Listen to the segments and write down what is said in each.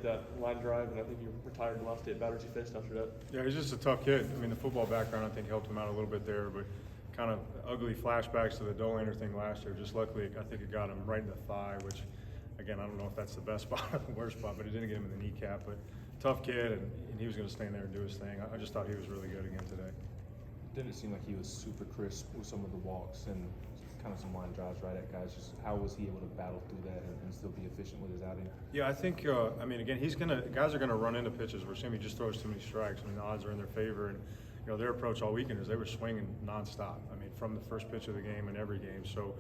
that line drive, and I think you retired the last day at batters you faced after that. Yeah, he's just a tough kid. I mean, the football background I think helped him out a little bit there, but kind of ugly flashbacks to the Elander thing last year. Just luckily, I think it got him right in the thigh, which, again, I don't know if that's the best spot or the worst spot, but it didn't get him in the kneecap. But tough kid, and he was going to stay in there and do his thing. I just thought he was really good again today. Didn't seem like he was super crisp with some of the walks and kind of some line drives right at guys. Just how was he able to battle through that and still be efficient with his outing? Yeah, I think. I mean, again, guys are gonna run into pitches where Sammy just throws too many strikes. I mean, the odds are in their favor, and their approach all weekend is they were swinging nonstop. I mean, from the first pitch of the game and every game. So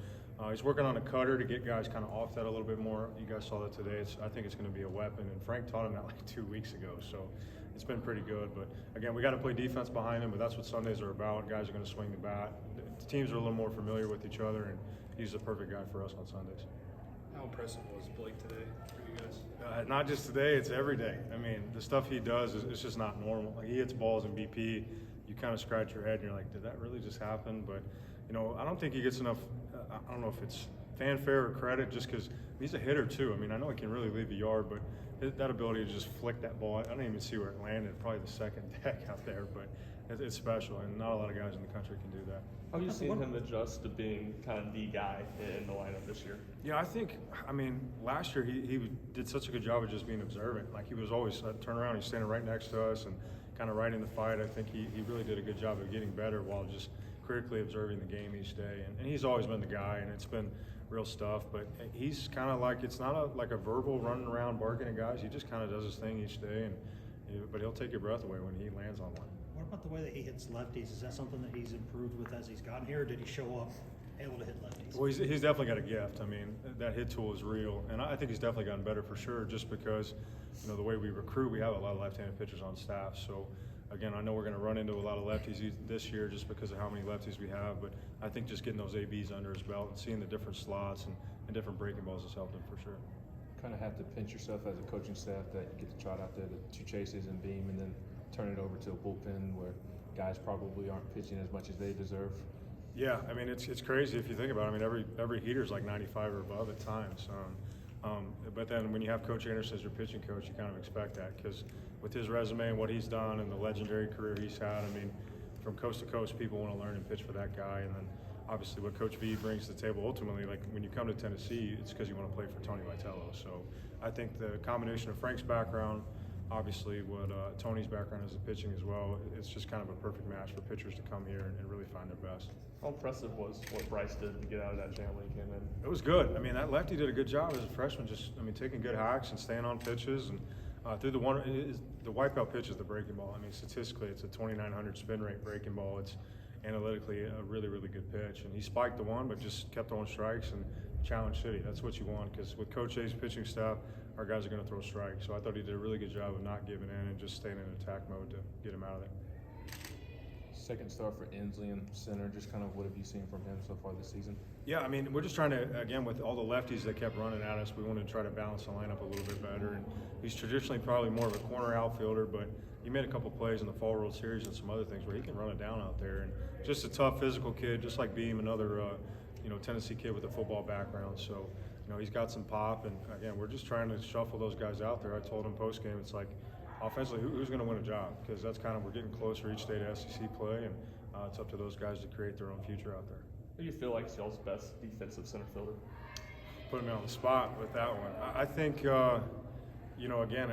he's working on a cutter to get guys kind of off that a little bit more. You guys saw that today. I think it's going to be a weapon, and Frank taught him that like 2 weeks ago. So it's been pretty good. But again, we got to play defense behind him. But that's what Sundays are about. Guys are going to swing the bat. The teams are a little more familiar with each other, and he's the perfect guy for us on Sundays. How impressive was Blake today for you guys? Not just today, it's every day. I mean, the stuff he does is just not normal. Like, he hits balls in BP, you kind of scratch your head and you're like, did that really just happen? But, I don't think he gets enough, I don't know if it's fanfare or credit, just because he's a hitter too. I mean, I know he can really leave the yard, but that ability to just flick that ball, I don't even see where it landed, probably the second deck out there, but it's special, and not a lot of guys in the country can do that. How have you seen him adjust to being kind of the guy in the lineup this year? Yeah, I mean, last year he did such a good job of just being observant. Like, he was always turn around, he's standing right next to us and kind of right in the fight. I think he really did a good job of getting better while just critically observing the game each day. And he's always been the guy, and it's been real stuff. But he's kind of like, it's not like a verbal running around barking at guys. He just kind of does his thing each day, but he'll take your breath away when he lands on one. What about the way that he hits lefties? Is that something that he's improved with as he's gotten here, or did he show up able to hit lefties? Well, he's definitely got a gift. I mean, that hit tool is real, and I think he's definitely gotten better for sure, just because, the way we recruit, we have a lot of left-handed pitchers on staff. So, again, I know we're going to run into a lot of lefties this year just because of how many lefties we have, but I think just getting those ABs under his belt and seeing the different slots and different breaking balls has helped him for sure. Kind of have to pinch yourself as a coaching staff that you get to trot out there the 2 chases and beam, and then turn it over to a bullpen where guys probably aren't pitching as much as they deserve. Yeah, I mean, it's crazy if you think about it. I mean, every heater's like 95 or above at times. But then when you have Coach Anderson as your pitching coach, you kind of expect that, because with his resume and what he's done and the legendary career he's had, I mean, from coast to coast, people want to learn and pitch for that guy. And then obviously what Coach V brings to the table ultimately, like when you come to Tennessee, it's because you want to play for Tony Vitello. So I think the combination of Frank's background, obviously what Tony's background is in pitching as well, it's just kind of a perfect match for pitchers to come here and really find their best. How impressive was what Bryce did to get out of that jam when he came in? It was good. I mean, that lefty did a good job as a freshman, taking good hacks and staying on pitches. And through the wipeout pitch is the breaking ball. I mean, statistically, it's a 2,900 spin rate breaking ball. It's analytically a really, really good pitch. And he spiked the one, but just kept throwing strikes and challenged City. That's what you want, because with Coach A's pitching staff, our guys are going to throw strikes. So I thought he did a really good job of not giving in and just staying in attack mode to get him out of there. Second start for Inslee in center. Just kind of what have you seen from him so far this season? Yeah, I mean, we're just trying to, again, with all the lefties that kept running at us, we wanted to try to balance the lineup a little bit better. And he's traditionally probably more of a corner outfielder, but he made a couple plays in the Fall World Series and some other things where he can run it down out there. And just a tough physical kid, just like Beam, another Tennessee kid with a football background. So, he's got some pop. And again, we're just trying to shuffle those guys out there. I told him post game, it's like, offensively, who's going to win a job? Because that's kind of, we're getting closer each day to SEC play, and it's up to those guys to create their own future out there. Who do you feel like is y'all's best defensive center fielder? Putting me on the spot with that one. I think, again,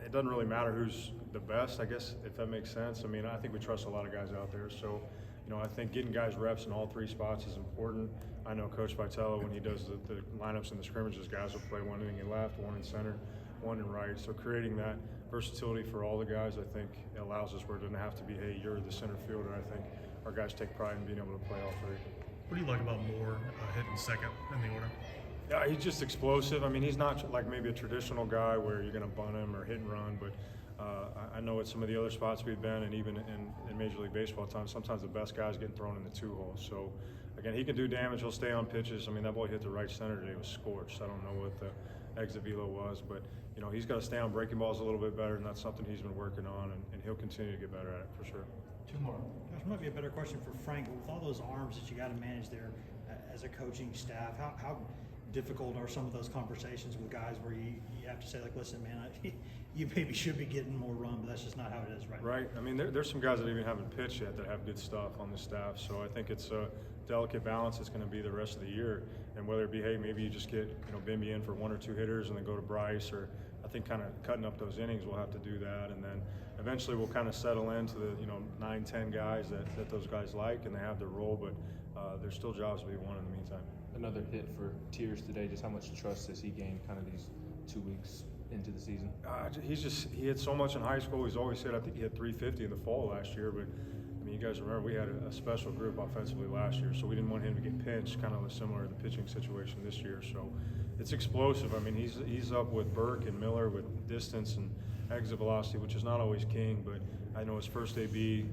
it doesn't really matter who's the best, I guess, if that makes sense. I mean, I think we trust a lot of guys out there. So, I think getting guys reps in all 3 spots is important. I know Coach Vitello, when he does the lineups and the scrimmages, guys will play one inning in left, one in center, one in right. So creating that versatility for all the guys, I think, allows us where it doesn't have to be, hey, you're the center fielder. I think our guys take pride in being able to play all 3. What do you like about Moore hitting second in the order? Yeah, he's just explosive. I mean, he's not like maybe a traditional guy where you're going to bunt him or hit and run, but I know at some of the other spots we've been, and even in Major League Baseball times, sometimes the best guys getting thrown in the 2-hole. So, again, he can do damage. He'll stay on pitches. I mean, that ball hit the right center today. It was scorched. I don't know what the exit velo was, but, he's got to stay on breaking balls a little bit better, and that's something he's been working on, and he'll continue to get better at it for sure. 2 more. Josh, might be a better question for Frank, but with all those arms that you got to manage there as a coaching staff, how difficult are some of those conversations with guys where you have to say, like, listen, man, you maybe should be getting more run, but that's just not how it is right now. Right. I mean, there's some guys that even haven't pitched yet that have good stuff on the staff. So I think it's a delicate balance. It's going to be the rest of the year, and whether it be, hey, maybe you just get Bimby in for 1 or 2 hitters and then go to Bryce, or I think kind of cutting up those innings. We'll have to do that, and then eventually we'll kind of settle into the 9, 10 guys that those guys like, and they have their role. But there's still jobs to be won in the meantime. Another hit for Tiers today. Just how much trust has he gained kind of these 2 weeks into the season? He had so much in high school. He's always said, I think he had 350 in the fall last year, but I mean, you guys remember we had a special group offensively last year, so we didn't want him to get pinched, kind of similar to the pitching situation this year. So it's explosive. I mean, he's up with Burke and Miller with distance and exit velocity, which is not always king, but I know his first AB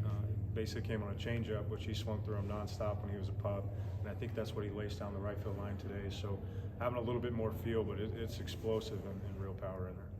basically came on a changeup, which he swung through him nonstop when he was a pup, and I think that's what he laced down the right field line today. So having a little bit more feel, but it's explosive and real power in there.